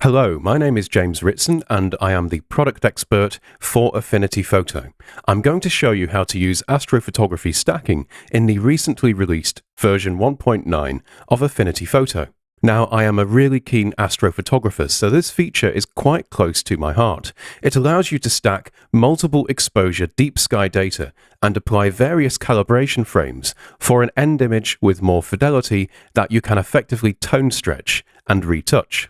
Hello, my name is James Ritson and I am the product expert for Affinity Photo. I'm going to show you how to use astrophotography stacking in the recently released version 1.9 of Affinity Photo. Now, I am a really keen astrophotographer, so this feature is quite close to my heart. It allows you to stack multiple exposure deep sky data and apply various calibration frames for an end image with more fidelity that you can effectively tone stretch and retouch.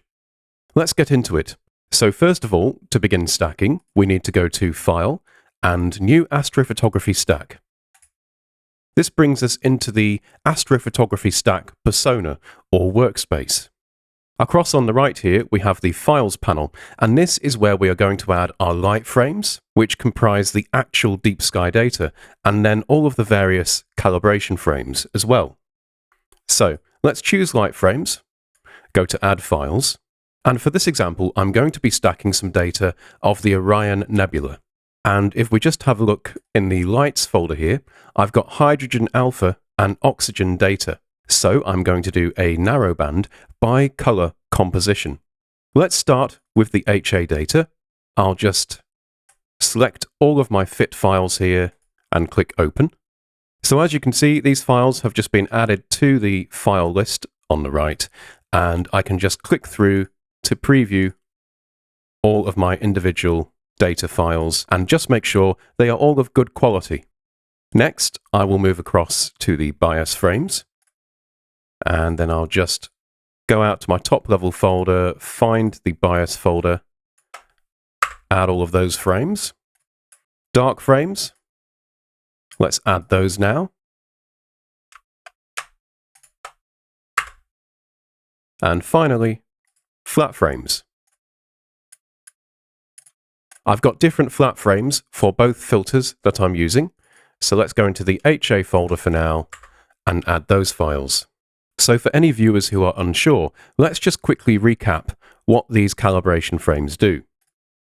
Let's get into it. So first of all, to begin stacking, we need to go to File and New Astrophotography Stack. This brings us into the Astrophotography Stack persona or workspace. Across on the right here, we have the Files panel, and this is where we are going to add our light frames, which comprise the actual deep sky data, and then all of the various calibration frames as well. So let's choose light frames, go to Add Files, and for this example, I'm going to be stacking some data of the Orion Nebula. And if we just have a look in the lights folder here, I've got hydrogen alpha and oxygen data. So I'm going to do a narrowband by color composition. Let's start with the HA data. I'll just select all of my fit files here and click open. So as you can see, these files have just been added to the file list on the right, and I can just click through to preview all of my individual data files and just make sure they are all of good quality. Next, I will move across to the bias frames, and then I'll just go out to my top level folder, find the bias folder, add all of those frames. Dark frames, let's add those now. And finally, flat frames. I've got different flat frames for both filters that I'm using, so let's go into the HA folder for now and add those files. So for any viewers who are unsure, let's just quickly recap what these calibration frames do.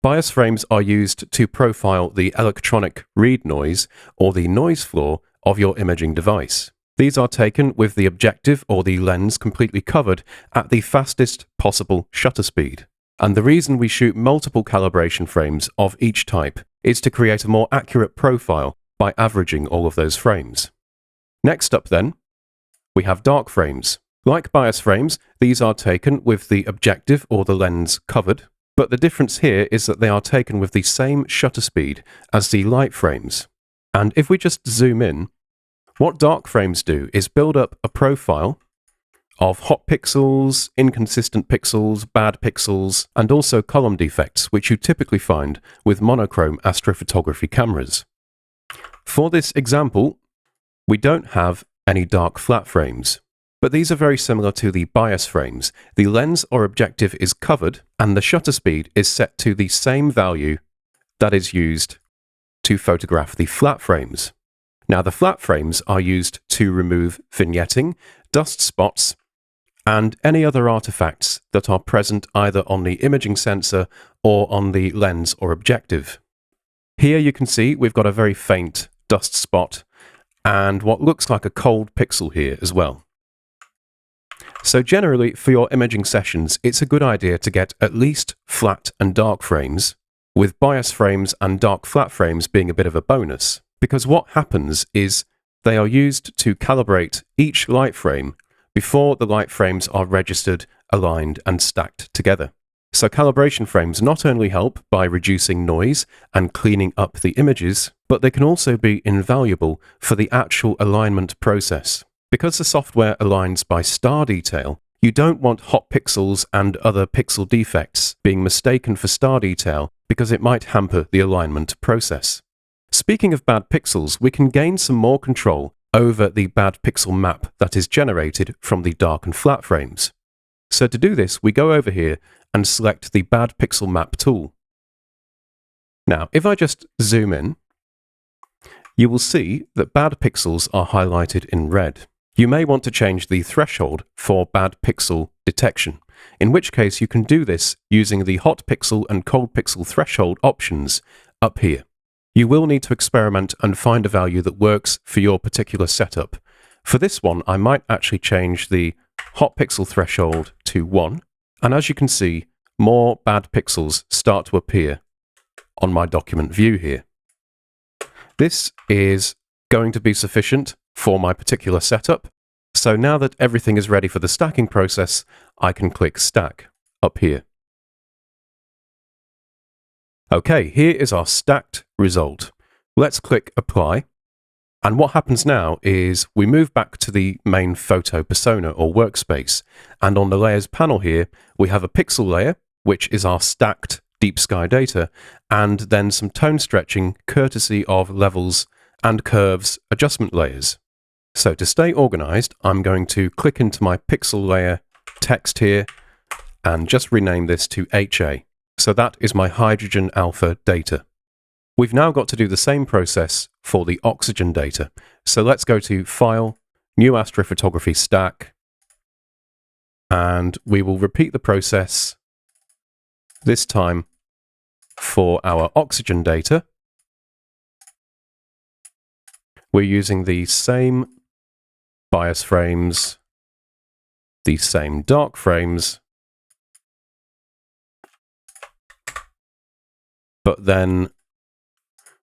Bias frames are used to profile the electronic read noise or the noise floor of your imaging device. These are taken with the objective or the lens completely covered at the fastest possible shutter speed. And the reason we shoot multiple calibration frames of each type is to create a more accurate profile by averaging all of those frames. Next up then, we have dark frames. Like bias frames, these are taken with the objective or the lens covered, but the difference here is that they are taken with the same shutter speed as the light frames. And if we just zoom in, what dark frames do is build up a profile of hot pixels, inconsistent pixels, bad pixels, and also column defects, which you typically find with monochrome astrophotography cameras. For this example, we don't have any dark flat frames, but these are very similar to the bias frames. The lens or objective is covered, and the shutter speed is set to the same value that is used to photograph the flat frames. Now, the flat frames are used to remove vignetting, dust spots, and any other artifacts that are present either on the imaging sensor or on the lens or objective. Here you can see we've got a very faint dust spot and what looks like a cold pixel here as well. So generally, for your imaging sessions, it's a good idea to get at least flat and dark frames, with bias frames and dark flat frames being a bit of a bonus. Because what happens is they are used to calibrate each light frame before the light frames are registered, aligned, and stacked together. So calibration frames not only help by reducing noise and cleaning up the images, but they can also be invaluable for the actual alignment process. Because the software aligns by star detail, you don't want hot pixels and other pixel defects being mistaken for star detail because it might hamper the alignment process. Speaking of bad pixels, we can gain some more control over the bad pixel map that is generated from the dark and flat frames. So to do this, we go over here and select the bad pixel map tool. Now, if I just zoom in, you will see that bad pixels are highlighted in red. You may want to change the threshold for bad pixel detection, in which case you can do this using the hot pixel and cold pixel threshold options up here. You will need to experiment and find a value that works for your particular setup. For this one, I might actually change the hot pixel threshold to 1, and as you can see, more bad pixels start to appear on my document view here. This is going to be sufficient for my particular setup. So now that everything is ready for the stacking process, I can click Stack up here. Okay, here is our stacked result. Let's click Apply. And what happens now is we move back to the main photo persona or workspace. And on the Layers panel here, we have a pixel layer, which is our stacked deep sky data, and then some tone stretching courtesy of levels and curves adjustment layers. So to stay organized, I'm going to click into my pixel layer text here and just rename this to HA. So that is my hydrogen alpha data. We've now got to do the same process for the oxygen data. So let's go to File, New Astrophotography Stack, and we will repeat the process this time for our oxygen data. We're using the same bias frames, the same dark frames, but then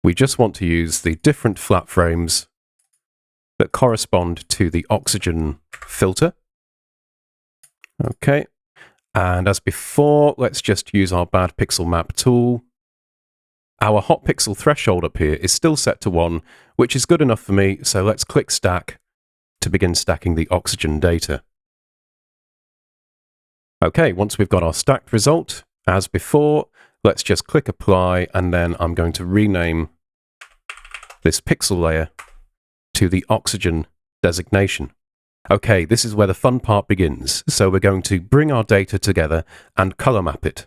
we just want to use the different flat frames that correspond to the oxygen filter. Okay, and as before, let's just use our bad pixel map tool. Our hot pixel threshold up here is still set to 1, which is good enough for me, so let's click Stack to begin stacking the oxygen data. Okay, once we've got our stacked result, as before, let's just click Apply, and then I'm going to rename this pixel layer to the oxygen designation. Okay, this is where the fun part begins. So we're going to bring our data together and color map it.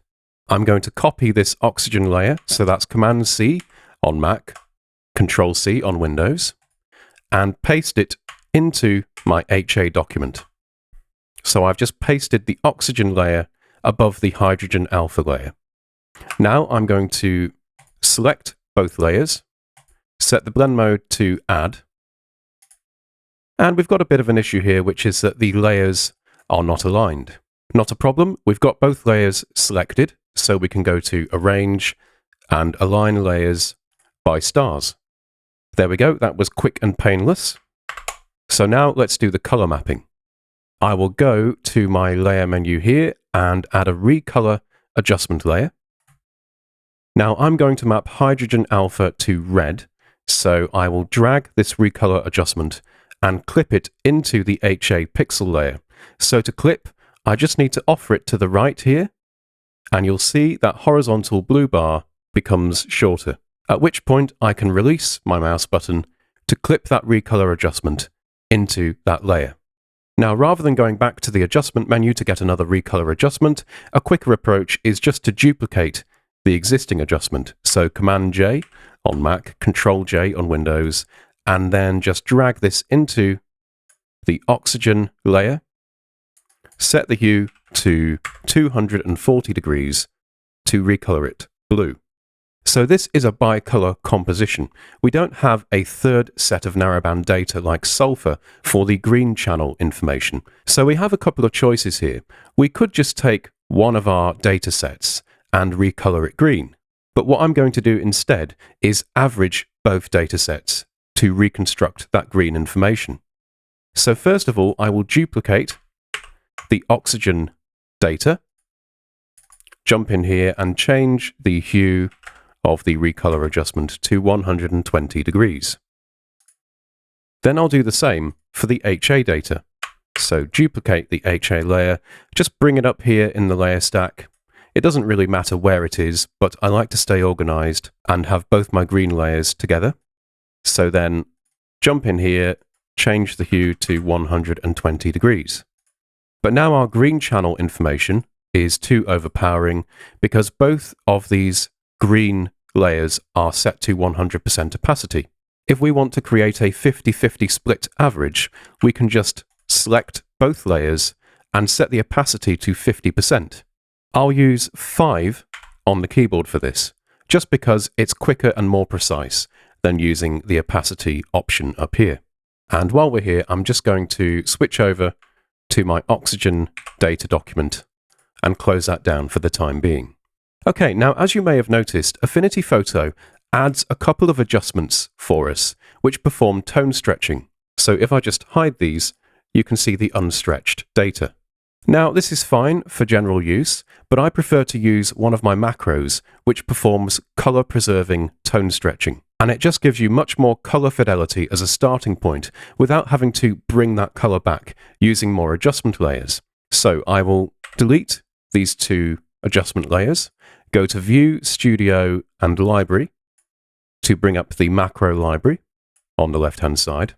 I'm going to copy this oxygen layer, so that's Command C on Mac, Control C on Windows, and paste it into my HA document. So I've just pasted the oxygen layer above the hydrogen alpha layer. Now I'm going to select both layers, set the blend mode to Add, and we've got a bit of an issue here, which is that the layers are not aligned. Not a problem, we've got both layers selected, so we can go to Arrange and Align Layers by Stars. There we go, that was quick and painless. So now let's do the color mapping. I will go to my layer menu here and add a recolor adjustment layer. Now I'm going to map hydrogen alpha to red, so I will drag this recolor adjustment and clip it into the HA pixel layer. So to clip, I just need to offer it to the right here, and you'll see that horizontal blue bar becomes shorter, at which point I can release my mouse button to clip that recolor adjustment into that layer. Now, rather than going back to the adjustment menu to get another recolor adjustment, a quicker approach is just to duplicate the existing adjustment. So Command J on Mac, Control J on Windows, and then just drag this into the oxygen layer, set the hue to 240 degrees to recolor it blue. So this is a bicolor composition. We don't have a third set of narrowband data like sulfur for the green channel information. So we have a couple of choices here. We could just take one of our data sets and recolor it green. But what I'm going to do instead is average both data sets to reconstruct that green information. So first of all, I will duplicate the oxygen data, jump in here and change the hue of the recolor adjustment to 120 degrees. Then I'll do the same for the HA data. So duplicate the HA layer, just bring it up here in the layer stack. It doesn't really matter where it is, but I like to stay organized and have both my green layers together. So then jump in here, change the hue to 120 degrees. But now our green channel information is too overpowering because both of these green layers are set to 100% opacity. If we want to create a 50-50 split average, we can just select both layers and set the opacity to 50%. I'll use 5 on the keyboard for this, just because it's quicker and more precise than using the opacity option up here. And while we're here, I'm just going to switch over to my oxygen data document and close that down for the time being. Okay, now as you may have noticed, Affinity Photo adds a couple of adjustments for us, which perform tone stretching. So if I just hide these, you can see the unstretched data. Now this is fine for general use, but I prefer to use one of my macros, which performs color preserving tone stretching. And it just gives you much more color fidelity as a starting point without having to bring that color back using more adjustment layers. So I will delete these two adjustment layers, go to View, Studio, and Library to bring up the macro library on the left-hand side.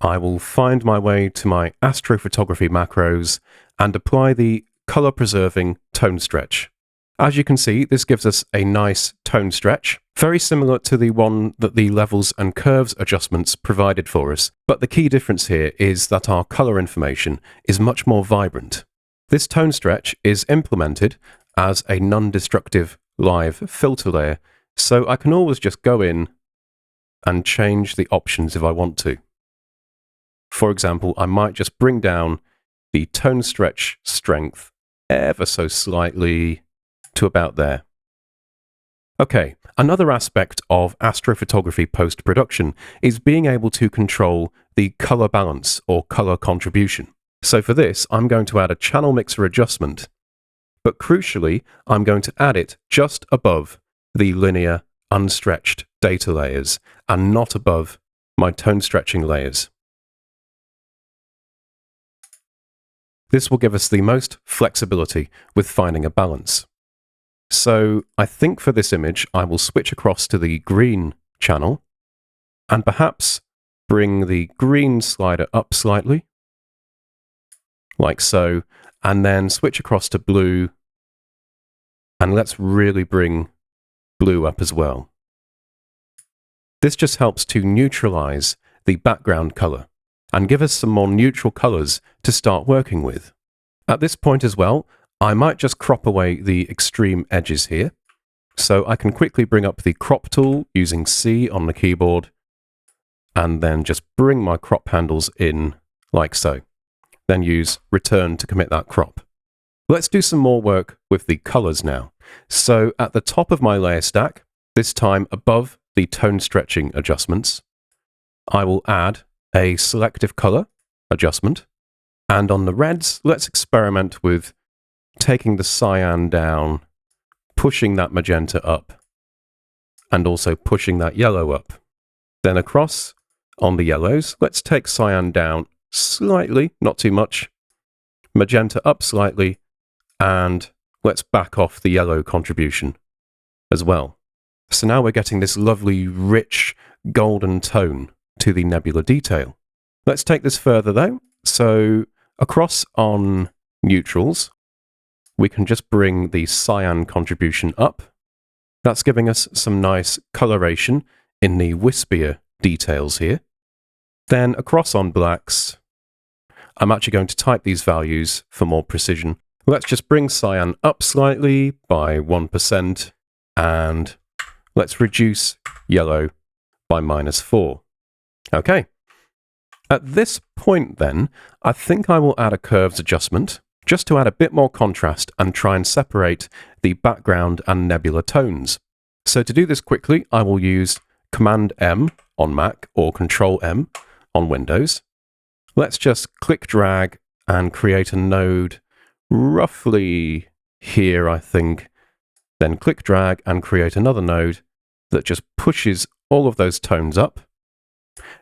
I will find my way to my astrophotography macros and apply the color preserving tone stretch. As you can see, this gives us a nice tone stretch, very similar to the one that the levels and curves adjustments provided for us, but the key difference here is that our color information is much more vibrant. This tone stretch is implemented as a non-destructive live filter layer, so I can always just go in and change the options if I want to. For example, I might just bring down the tone stretch strength ever so slightly to about there. Okay, another aspect of astrophotography post-production is being able to control the color balance or color contribution. So for this, I'm going to add a channel mixer adjustment, but crucially, I'm going to add it just above the linear unstretched data layers and not above my tone stretching layers. This will give us the most flexibility with finding a balance. So I think for this image, I will switch across to the green channel and perhaps bring the green slider up slightly, like so, and then switch across to blue, and let's really bring blue up as well. This just helps to neutralize the background color and give us some more neutral colors to start working with. At this point as well, I might just crop away the extreme edges here. So I can quickly bring up the crop tool using C on the keyboard and then just bring my crop handles in like so. Then use return to commit that crop. Let's do some more work with the colors now. So at the top of my layer stack, this time above the tone stretching adjustments, I will add a selective color adjustment. And on the reds, let's experiment with taking the cyan down, pushing that magenta up, and also pushing that yellow up. Then across on the yellows, let's take cyan down slightly, not too much, magenta up slightly, and let's back off the yellow contribution as well. So now we're getting this lovely, rich, golden tone to the nebula detail. Let's take this further though. So across on neutrals, we can just bring the cyan contribution up. That's giving us some nice coloration in the wispier details here. Then across on blacks, I'm actually going to type these values for more precision. Let's just bring cyan up slightly by 1%, and let's reduce yellow by -4. Okay. At this point then, I think I will add a curves adjustment, just to add a bit more contrast and try and separate the background and nebula tones. So to do this quickly, I will use Command M on Mac or Control M on Windows. Let's just click drag and create a node roughly here, I think. Then click drag and create another node that just pushes all of those tones up.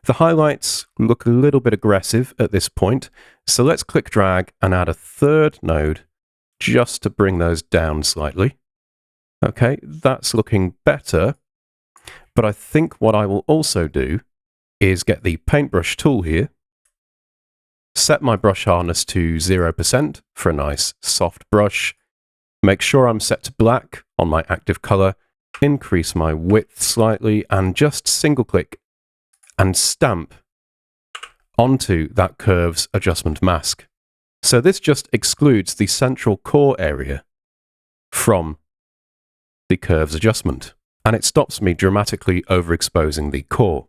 The highlights look a little bit aggressive at this point, so let's click drag and add a third node just to bring those down slightly. Okay, that's looking better, but I think what I will also do is get the paintbrush tool here, set my brush hardness to 0% for a nice soft brush, make sure I'm set to black on my active color, increase my width slightly, and just single click and stamp onto that curves adjustment mask. So this just excludes the central core area from the curves adjustment, and it stops me dramatically overexposing the core.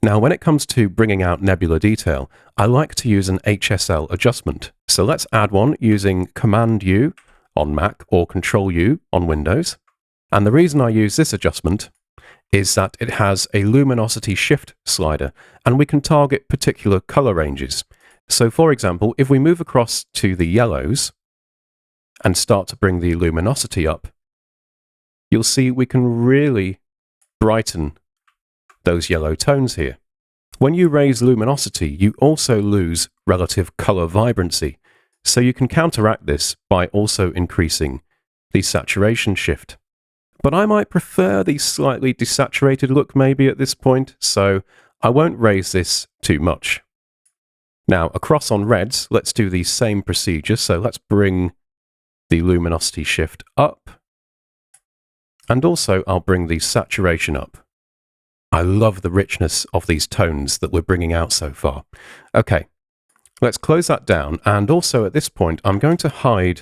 Now, when it comes to bringing out nebula detail, I like to use an HSL adjustment. So let's add one using Command U on Mac or Control U on Windows. And the reason I use this adjustment is that it has a luminosity shift slider, and we can target particular color ranges. So for example, if we move across to the yellows and start to bring the luminosity up, you'll see we can really brighten those yellow tones here. When you raise luminosity, you also lose relative color vibrancy. So you can counteract this by also increasing the saturation shift. But I might prefer the slightly desaturated look maybe at this point, so I won't raise this too much. Now, across on reds, let's do the same procedure. So let's bring the luminosity shift up. And also, I'll bring the saturation up. I love the richness of these tones that we're bringing out so far. Okay, let's close that down. And also at this point, I'm going to hide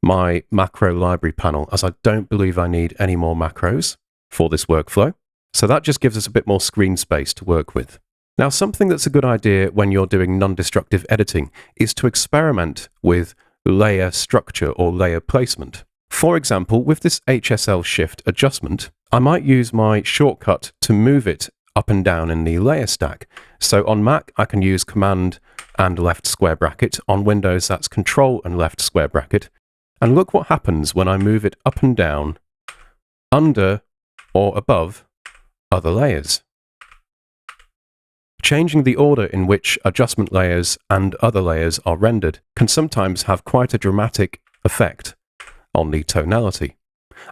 my macro library panel, as I don't believe I need any more macros for this workflow. So that just gives us a bit more screen space to work with. Now, something that's a good idea when you're doing non-destructive editing is to experiment with layer structure or layer placement. For example, with this HSL shift adjustment, I might use my shortcut to move it up and down in the layer stack. So on Mac, I can use Command and left square bracket. On Windows, that's Control and left square bracket. And look what happens when I move it up and down, under or above other layers. Changing the order in which adjustment layers and other layers are rendered can sometimes have quite a dramatic effect on the tonality.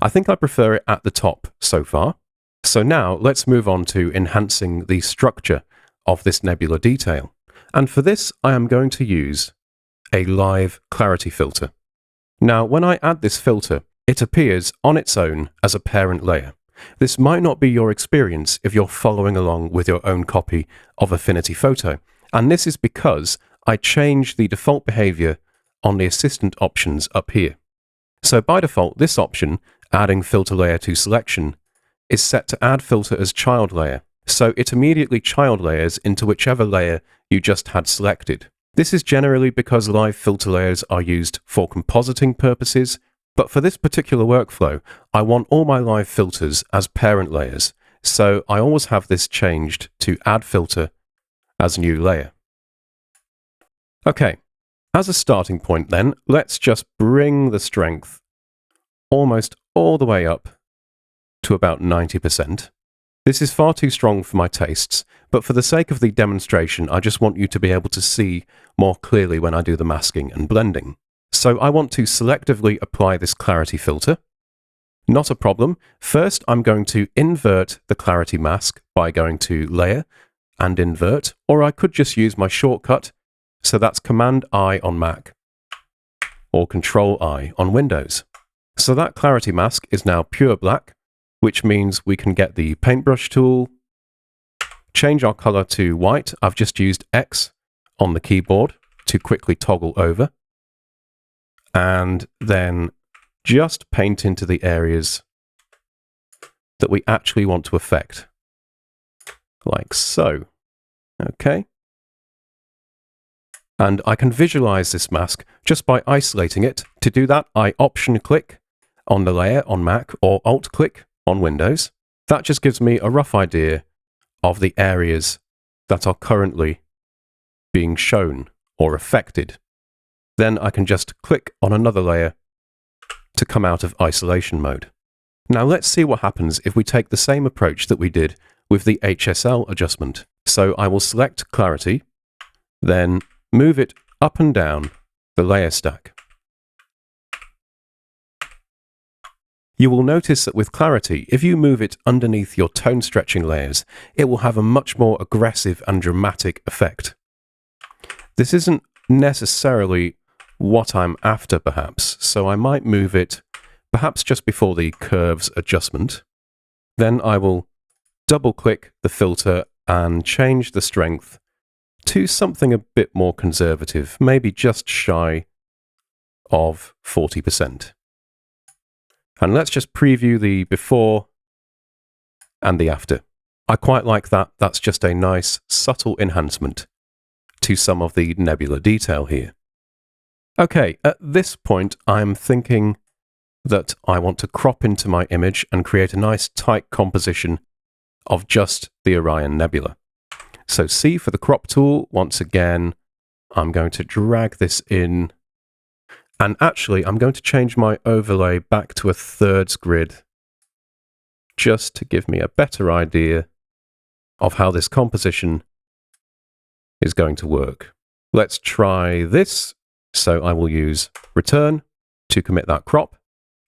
I think I prefer it at the top so far. So now let's move on to enhancing the structure of this nebula detail. And for this, I am going to use a live clarity filter. Now, when I add this filter, it appears on its own as a parent layer. This might not be your experience if you're following along with your own copy of Affinity Photo, and this is because I changed the default behavior on the assistant options up here. So by default, this option, adding filter layer to selection, is set to add filter as child layer, so it immediately child layers into whichever layer you just had selected. This is generally because live filter layers are used for compositing purposes, but for this particular workflow, I want all my live filters as parent layers, so I always have this changed to add filter as new layer. Okay, as a starting point then, let's just bring the strength almost all the way up to about 90%. This is far too strong for my tastes, but for the sake of the demonstration, I just want you to be able to see more clearly when I do the masking and blending. So I want to selectively apply this clarity filter. Not a problem. First, I'm going to invert the clarity mask by going to Layer and Invert, or I could just use my shortcut. So that's Command-I on Mac or Control-I on Windows. So that clarity mask is now pure black, which means we can get the paintbrush tool, change our color to white. I've just used X on the keyboard to quickly toggle over, and then just paint into the areas that we actually want to affect, like so. Okay. And I can visualize this mask just by isolating it. To do that, I Option click on the layer on Mac or Alt click on Windows. That just gives me a rough idea of the areas that are currently being shown or affected. Then I can just click on another layer to come out of isolation mode. Now let's see what happens if we take the same approach that we did with the HSL adjustment. So I will select clarity, then move it up and down the layer stack. You will notice that with clarity, if you move it underneath your tone stretching layers, it will have a much more aggressive and dramatic effect. This isn't necessarily what I'm after perhaps, so I might move it perhaps just before the curves adjustment. Then I will double click the filter and change the strength to something a bit more conservative, maybe just shy of 40%. And let's just preview the before and the after. I quite like that. That's just a nice, subtle enhancement to some of the nebula detail here. Okay, at this point, I'm thinking that I want to crop into my image and create a nice tight composition of just the Orion Nebula. So C for the crop tool. Once again, I'm going to drag this in. And actually, I'm going to change my overlay back to a thirds grid just to give me a better idea of how this composition is going to work. Let's try this. So I will use return to commit that crop.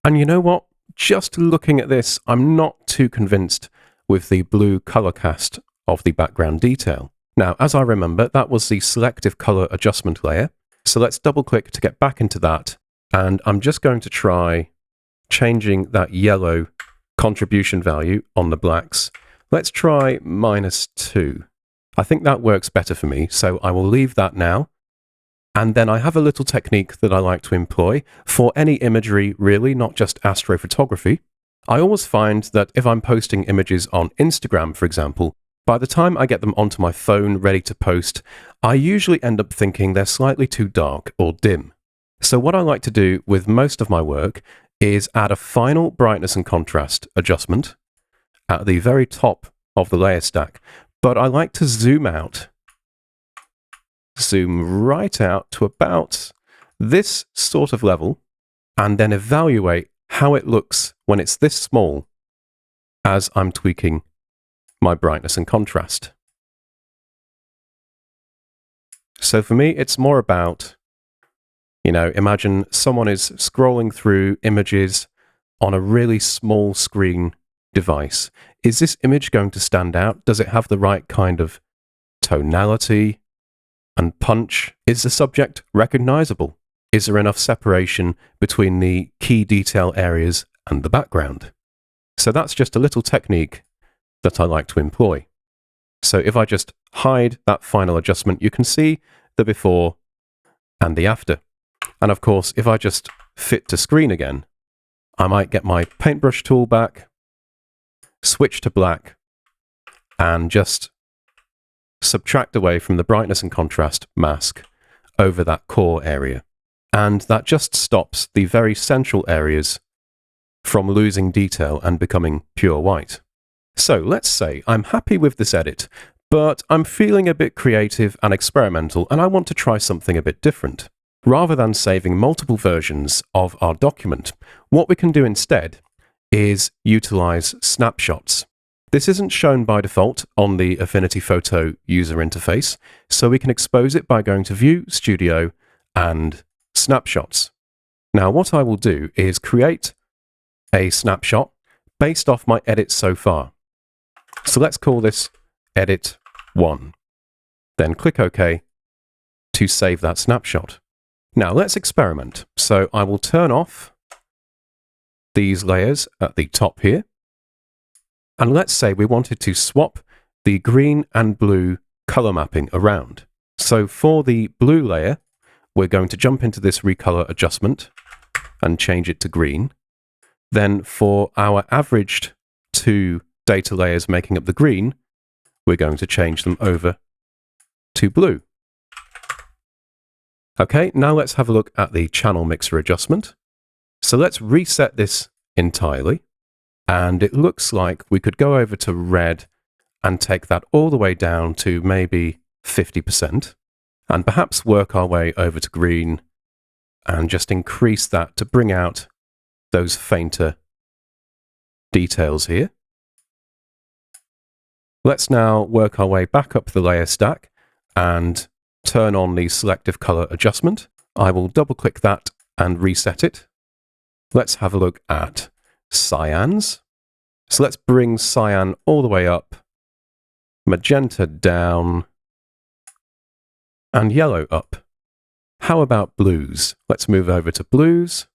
And you know what? Just looking at this, I'm not too convinced with the blue color cast of the background detail. Now, as I remember, that was the selective color adjustment layer. So let's double click to get back into that. And I'm just going to try changing that yellow contribution value on the blacks. Let's try -2. I think that works better for me. So I will leave that now. And then I have a little technique that I like to employ for any imagery, really, not just astrophotography. I always find that if I'm posting images on Instagram, for example, by the time I get them onto my phone ready to post, I usually end up thinking they're slightly too dark or dim. So what I like to do with most of my work is add a final brightness and contrast adjustment at the very top of the layer stack. But I like to zoom right out to about this sort of level, and then evaluate how it looks when it's this small as I'm tweaking my brightness and contrast. So for me, it's more about, imagine someone is scrolling through images on a really small screen device. Is this image going to stand out? Does it have the right kind of tonality and punch? Is the subject recognizable? Is there enough separation between the key detail areas and the background? So that's just a little technique that I like to employ. So if I just hide that final adjustment, you can see the before and the after. And of course, if I just fit to screen again, I might get my paintbrush tool back, switch to black, and just subtract away from the brightness and contrast mask over that core area. And that just stops the very central areas from losing detail and becoming pure white. So let's say I'm happy with this edit, but I'm feeling a bit creative and experimental, and I want to try something a bit different. Rather than saving multiple versions of our document, what we can do instead is utilize snapshots. This isn't shown by default on the Affinity Photo user interface, so we can expose it by going to View, Studio, and Snapshots. Now, what I will do is create a snapshot based off my edits so far. So let's call this Edit 1. Then click OK to save that snapshot. Now, let's experiment. So I will turn off these layers at the top here. And let's say we wanted to swap the green and blue color mapping around. So for the blue layer, we're going to jump into this recolor adjustment and change it to green. Then for our averaged two data layers making up the green, we're going to change them over to blue. Okay, now let's have a look at the channel mixer adjustment. So let's reset this entirely. And it looks like we could go over to red and take that all the way down to maybe 50%. And perhaps work our way over to green and just increase that to bring out those fainter details here. Let's now work our way back up the layer stack and turn on the selective color adjustment. I will double click that and reset it. Let's have a look at cyans. So let's bring cyan all the way up, magenta down, and yellow up. How about blues? Let's move over to blues,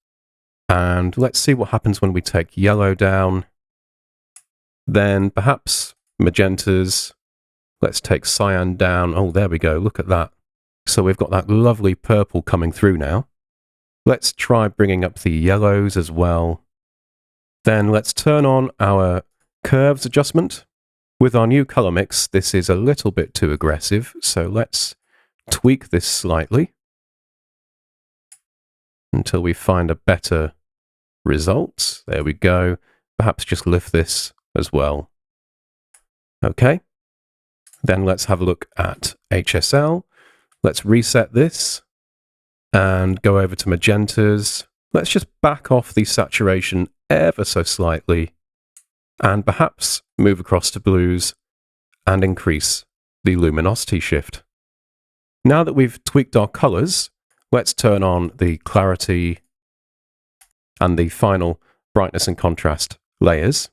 and let's see what happens when we take yellow down. Then perhaps magentas. Let's take cyan down. Oh, there we go. Look at that. So we've got that lovely purple coming through now. Let's try bringing up the yellows as well. Then let's turn on our curves adjustment. With our new color mix, this is a little bit too aggressive, so let's tweak this slightly. until we find a better result. There we go. Perhaps just lift this as well. Okay. Then let's have a look at HSL. Let's reset this and go over to magentas. Let's just back off the saturation ever so slightly and perhaps move across to blues and increase the luminosity shift. Now that we've tweaked our colors, let's turn on the clarity and the final brightness and contrast layers.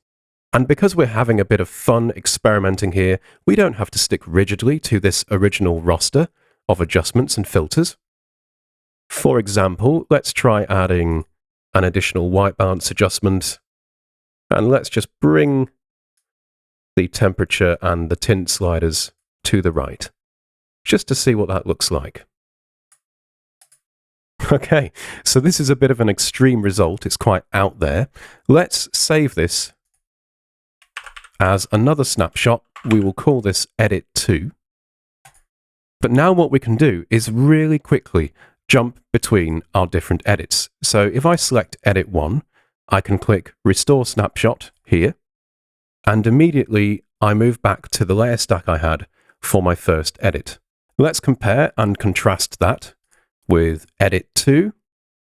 And because we're having a bit of fun experimenting here, we don't have to stick rigidly to this original roster of adjustments and filters. For example, let's try adding an additional white balance adjustment, and let's just bring the temperature and the tint sliders to the right, just to see what that looks like. Okay, so this is a bit of an extreme result. It's quite out there. Let's save this as another snapshot. We will call this Edit 2. But now what we can do is really quickly jump between our different edits. So if I select Edit 1, I can click Restore Snapshot here, and immediately I move back to the layer stack I had for my first edit. Let's compare and contrast that with Edit 2,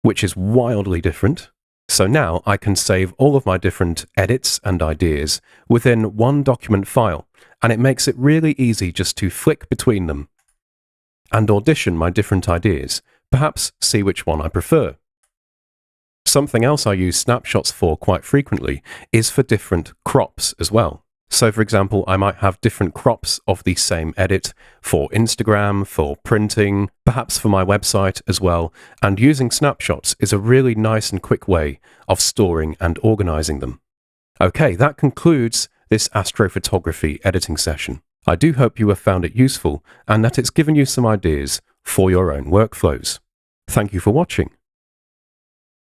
which is wildly different. So now I can save all of my different edits and ideas within one document file, and it makes it really easy just to flick between them and audition my different ideas, perhaps see which one I prefer. Something else I use snapshots for quite frequently is for different crops as well. So for example, I might have different crops of the same edit for Instagram, for printing, perhaps for my website as well, and using snapshots is a really nice and quick way of storing and organizing them. Okay, that concludes this astrophotography editing session. I do hope you have found it useful and that it's given you some ideas for your own workflows. Thank you for watching.